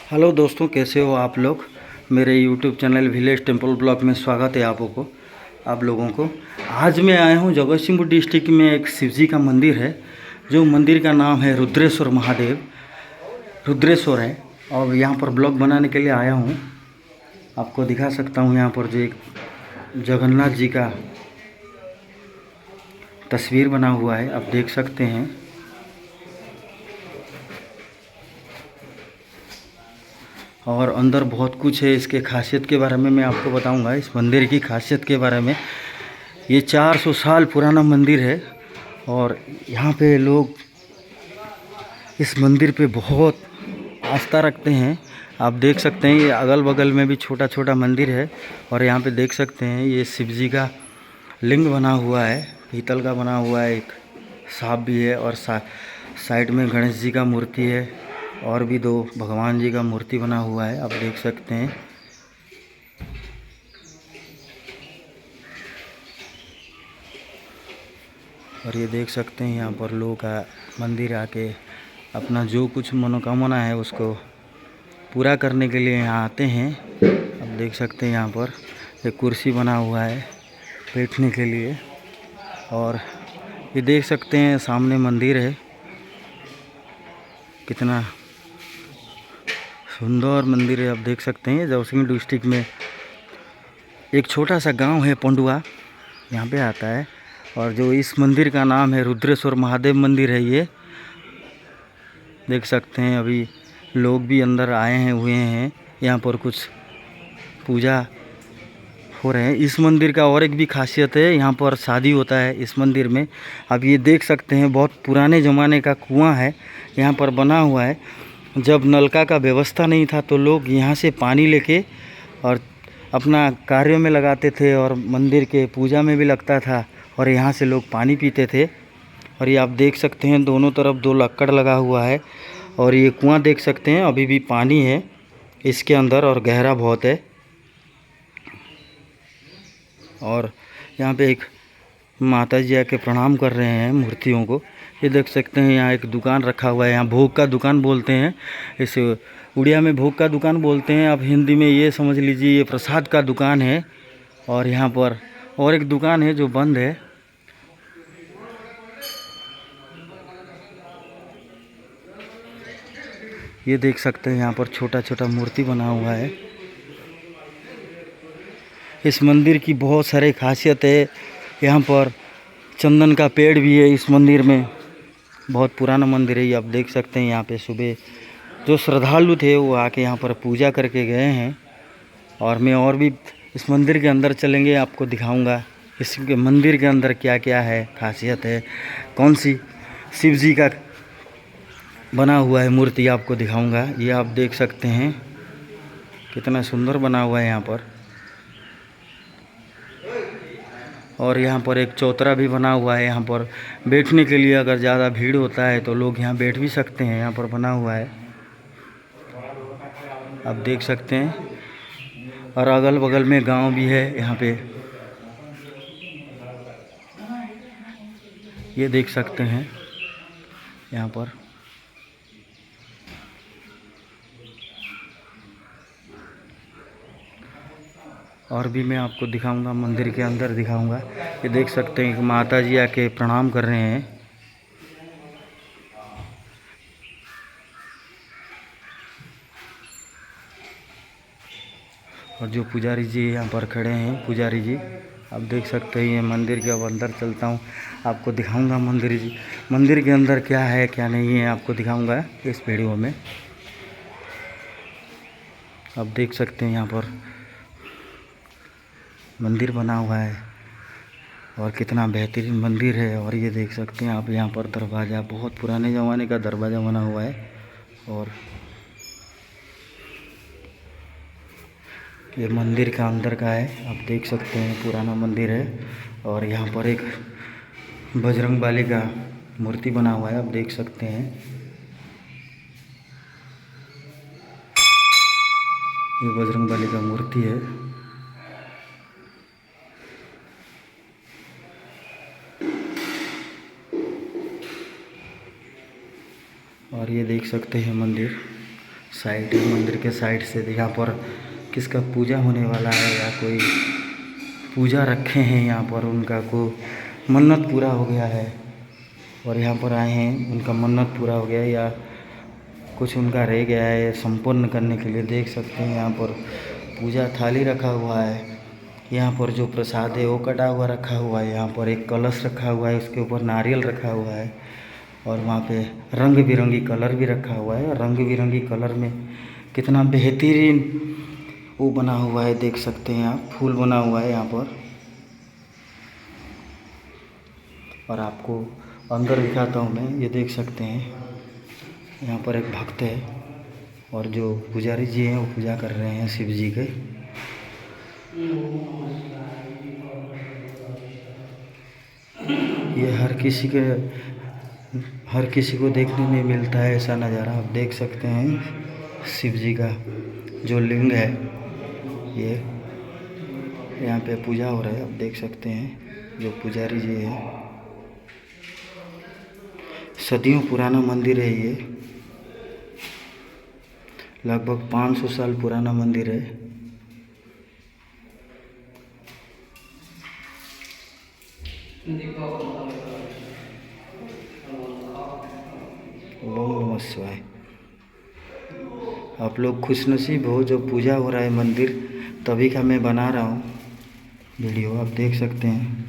Hello दोस्तों, कैसे हो आप लोग। मेरे YouTube channel village temple blog में स्वागत है आप लोगों को। आज मैं आया हूँ जगतसिंहपुर डिस्ट्रिक्ट में। एक शिव जी का मंदिर है, जो मंदिर का नाम है रुद्रेश्वर महादेव। रुद्रेश्वर है और यहाँ पर ब्लॉग बनाने के लिए आया हूँ। आपको दिखा सकता हूँ यहाँ पर जो एक जगन्नाथ जी का तस्वीर बना हुआ है, आप देख सकते हैं। और अंदर बहुत कुछ है। इसके खासियत के बारे में मैं आपको बताऊंगा। इस मंदिर की खासियत के बारे में, ये 400 साल पुराना मंदिर है और यहाँ पे लोग इस मंदिर पे बहुत आस्था रखते हैं। आप देख सकते हैं ये अगल बगल में भी छोटा छोटा मंदिर है और यहाँ पे देख सकते हैं ये शिव जी का लिंग बना हुआ है, पीतल का बना हुआ है। एक सांप भी है और साइड में गणेश जी का मूर्ति है और भी दो भगवान जी का मूर्ति बना हुआ है, आप देख सकते हैं। और ये देख सकते हैं यहाँ पर लोग मंदिर आके अपना जो कुछ मनोकामना है उसको पूरा करने के लिए यहाँ आते हैं। आप देख सकते हैं यहाँ पर एक कुर्सी बना हुआ है बैठने के लिए। और ये देख सकते हैं सामने मंदिर है, कितना सुंदर मंदिर है। आप देख सकते हैं जगतसिंहपुर डिस्ट्रिक्ट में एक छोटा सा गांव है पंडुआ, यहाँ पे आता है। और जो इस मंदिर का नाम है रुद्रेश्वर महादेव मंदिर है। ये देख सकते हैं अभी लोग भी अंदर आए हुए हैं, यहाँ पर कुछ पूजा हो रहे हैं। इस मंदिर का और एक भी खासियत है, यहाँ पर शादी होता है इस मंदिर में। अब ये देख सकते हैं बहुत पुराने ज़माने का कुआं है यहाँ पर बना हुआ है। जब नलका का व्यवस्था नहीं था तो लोग यहाँ से पानी लेके और अपना कार्यों में लगाते थे और मंदिर के पूजा में भी लगता था और यहाँ से लोग पानी पीते थे। और ये आप देख सकते हैं दोनों तरफ दो लक्कड़ लगा हुआ है और ये कुआं देख सकते हैं अभी भी पानी है इसके अंदर और गहरा बहुत है। और यहाँ पे एक माता जी आके प्रणाम कर रहे हैं मूर्तियों को। ये देख सकते हैं यहाँ एक दुकान रखा हुआ है, यहाँ भोग का दुकान बोलते हैं इस उड़िया में, भोग का दुकान बोलते हैं। आप हिंदी में ये समझ लीजिए ये प्रसाद का दुकान है। और यहाँ पर और एक दुकान है जो बंद है। ये देख सकते हैं यहाँ पर छोटा छोटा मूर्ति बना हुआ है। इस मंदिर की बहुत सारी खासियत है। यहाँ पर चंदन का पेड़ भी है इस मंदिर में, बहुत पुराना मंदिर है। ये आप देख सकते हैं यहाँ पे सुबह जो श्रद्धालु थे वो आके यहाँ पर पूजा करके गए हैं। और मैं और भी इस मंदिर के अंदर चलेंगे, आपको दिखाऊंगा इस मंदिर के अंदर क्या क्या है, खासियत है, कौन सी शिव जी का बना हुआ है मूर्ति आपको दिखाऊंगा। ये आप देख सकते हैं कितना सुंदर बना हुआ है यहाँ पर। और यहाँ पर एक चौतरा भी बना हुआ है, यहाँ पर बैठने के लिए अगर ज़्यादा भीड़ होता है तो लोग यहाँ बैठ भी सकते हैं, यहाँ पर बना हुआ है, आप देख सकते हैं। और अगल बगल में गांव भी है यहाँ पे, ये देख सकते हैं यहाँ पर। और भी मैं आपको दिखाऊंगा, मंदिर के अंदर दिखाऊंगा। ये देख सकते हैं कि माता जी आके प्रणाम कर रहे हैं। और जो पुजारी जी यहाँ पर खड़े हैं, पुजारी जी आप देख सकते हैं। ये मंदिर के अब अंदर चलता हूँ, आपको दिखाऊंगा मंदिर के अंदर क्या है क्या नहीं है, आपको दिखाऊंगा इस वीडियो में। आप देख सकते हैं यहाँ पर मंदिर बना हुआ है और कितना बेहतरीन मंदिर है। और ये देख सकते हैं आप यहाँ पर दरवाज़ा, बहुत पुराने ज़माने का दरवाज़ा बना हुआ है। और ये मंदिर का अंदर का है, आप देख सकते हैं पुराना मंदिर है। और यहाँ पर एक बजरंगबली का मूर्ति बना हुआ है, आप देख सकते हैं। ये बजरंगबली का मूर्ति है। और ये देख सकते हैं मंदिर साइड मंदिर के साइड से यहाँ पर किसका पूजा होने वाला है या कोई पूजा रखे हैं यहाँ पर, उनका कोई मन्नत पूरा हो गया है और यहाँ पर आए हैं, उनका मन्नत पूरा हो गया है या कुछ उनका रह गया है संपन्न करने के लिए। देख सकते हैं यहाँ पर पूजा थाली रखा हुआ है, यहाँ पर जो प्रसाद है वो कटा हुआ रखा हुआ है, यहाँ पर एक कलश रखा हुआ है, उसके ऊपर नारियल रखा हुआ है और वहाँ पे रंग बिरंगी कलर भी रखा हुआ है। और रंग बिरंगी कलर में कितना बेहतरीन वो बना हुआ है, देख सकते हैं आप, फूल बना हुआ है यहाँ पर। और आपको अंदर दिखाता हूँ मैं, ये देख सकते हैं यहाँ पर एक भक्त है और जो पुजारी जी हैं वो पूजा कर रहे हैं शिव जी के। ये हर किसी को देखने में मिलता है ऐसा नज़ारा। आप देख सकते हैं शिव जी का जो लिंग है, ये यहाँ पे पूजा हो रहा है। आप देख सकते हैं जो पुजारी जी है, सदियों पुराना मंदिर है ये, लगभग 500 साल पुराना मंदिर है। ओम नमः शिवाय। आप लोग खुशनसीब हो जो पूजा हो रहा है मंदिर, तभी का मैं बना रहा हूँ वीडियो, आप देख सकते हैं।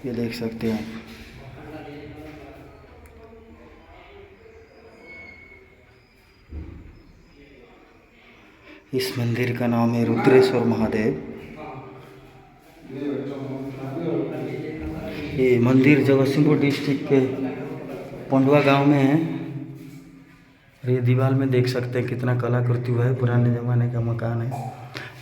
ये देख सकते हैं आप। इस मंदिर का नाम है रुद्रेश्वर महादेव। ये मंदिर जगतसिंहपुर डिस्ट्रिक्ट के पंडवा गांव में है। ये दीवार में देख सकते हैं कितना कलाकृति हुआ है, पुराने ज़माने का मकान है,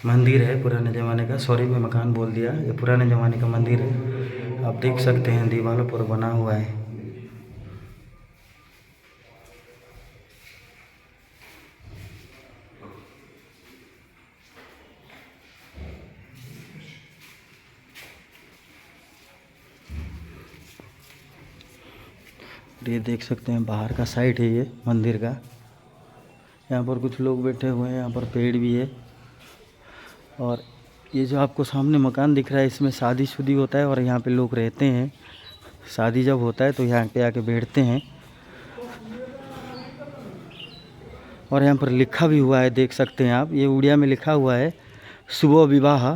मंदिर है पुराने ज़माने का, सॉरी मैं मकान बोल दिया, ये पुराने ज़माने का मंदिर है। आप देख सकते हैं दीवारों पर बना हुआ है। ये देख सकते हैं बाहर का साइड है ये मंदिर का। यहाँ पर कुछ लोग बैठे हुए हैं, यहाँ पर पेड़ भी है। और ये जो आपको सामने मकान दिख रहा है, इसमें शादी होता है और यहाँ पे लोग रहते हैं। शादी जब होता है तो यहाँ पे आके बैठते हैं। और यहाँ पर लिखा भी हुआ है, देख सकते हैं आप, ये उड़िया में लिखा हुआ है, शुभ विवाह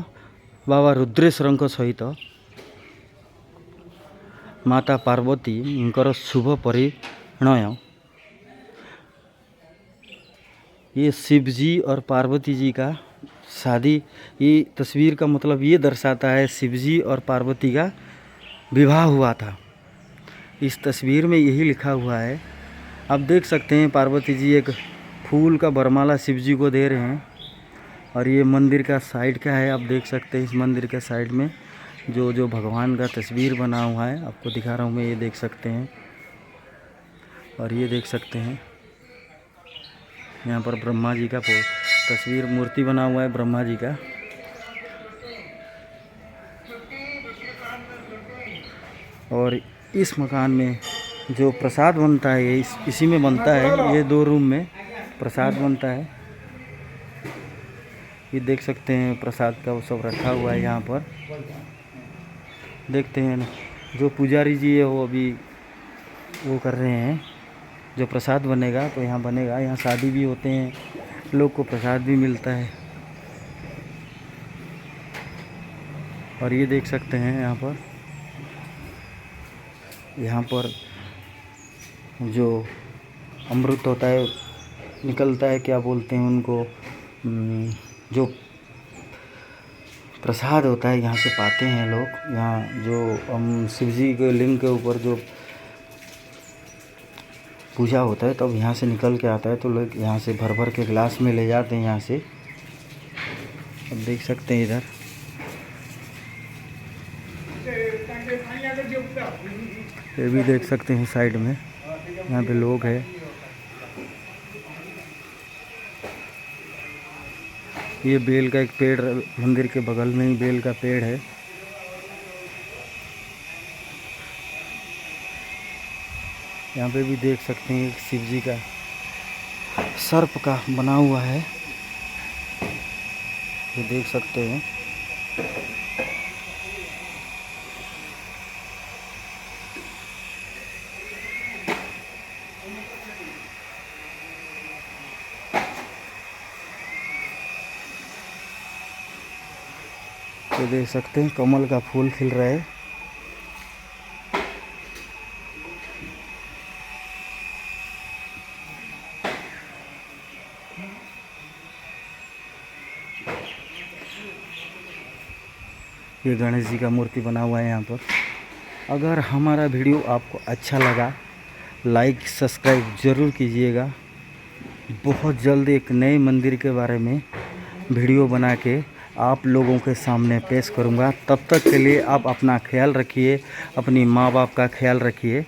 बाबा रुद्रेश्वर सहित माता पार्वती इनकर शुभ परिणय। ये शिव जी और पार्वती जी का शादी, ये तस्वीर का मतलब ये दर्शाता है शिव जी और पार्वती का विवाह हुआ था। इस तस्वीर में यही लिखा हुआ है। आप देख सकते हैं पार्वती जी एक फूल का वरमाला शिव जी को दे रहे हैं। और ये मंदिर का साइड का है, आप देख सकते हैं इस मंदिर के साइड में जो भगवान का तस्वीर बना हुआ है, आपको दिखा रहा हूँ मैं, ये देख सकते हैं। और ये देख सकते हैं यहाँ पर ब्रह्मा जी का तस्वीर मूर्ति बना हुआ है, ब्रह्मा जी का। और इस मकान में जो प्रसाद बनता है ये इसी में बनता है। ये 2 रूम में प्रसाद बनता है। ये देख सकते हैं प्रसाद का वो सब रखा हुआ है यहाँ पर। देखते हैं जो पुजारी जी है वो अभी वो कर रहे हैं, जो प्रसाद बनेगा तो यहाँ बनेगा। यहाँ शादी भी होते हैं, लोग को प्रसाद भी मिलता है। और ये देख सकते हैं यहाँ पर जो अमृत होता है निकलता है, क्या बोलते हैं उनको, जो प्रसाद होता है यहाँ से पाते हैं लोग। यहाँ जो शिव जी के लिंग के ऊपर जो पूजा होता है तब यहाँ से निकल के आता है, तो लोग यहाँ से भर भर के गिलास में ले जाते हैं यहाँ से। अब देख सकते हैं इधर ये भी देख सकते हैं साइड में, यहाँ पे लोग हैं। ये बेल का एक पेड़, मंदिर के बगल में ही बेल का पेड़ है। यहाँ पे भी देख सकते हैं एक शिव जी का सर्प का बना हुआ है, ये देख सकते हैं। ये देख सकते हैं कमल का फूल खिल रहा है। ये गणेश जी का मूर्ति बना हुआ है यहाँ पर। अगर हमारा वीडियो आपको अच्छा लगा, लाइक सब्सक्राइब ज़रूर कीजिएगा। बहुत जल्द एक नए मंदिर के बारे में वीडियो बना के आप लोगों के सामने पेश करूँगा। तब तक के लिए आप अपना ख्याल रखिए, अपनी माँ बाप का ख्याल रखिए।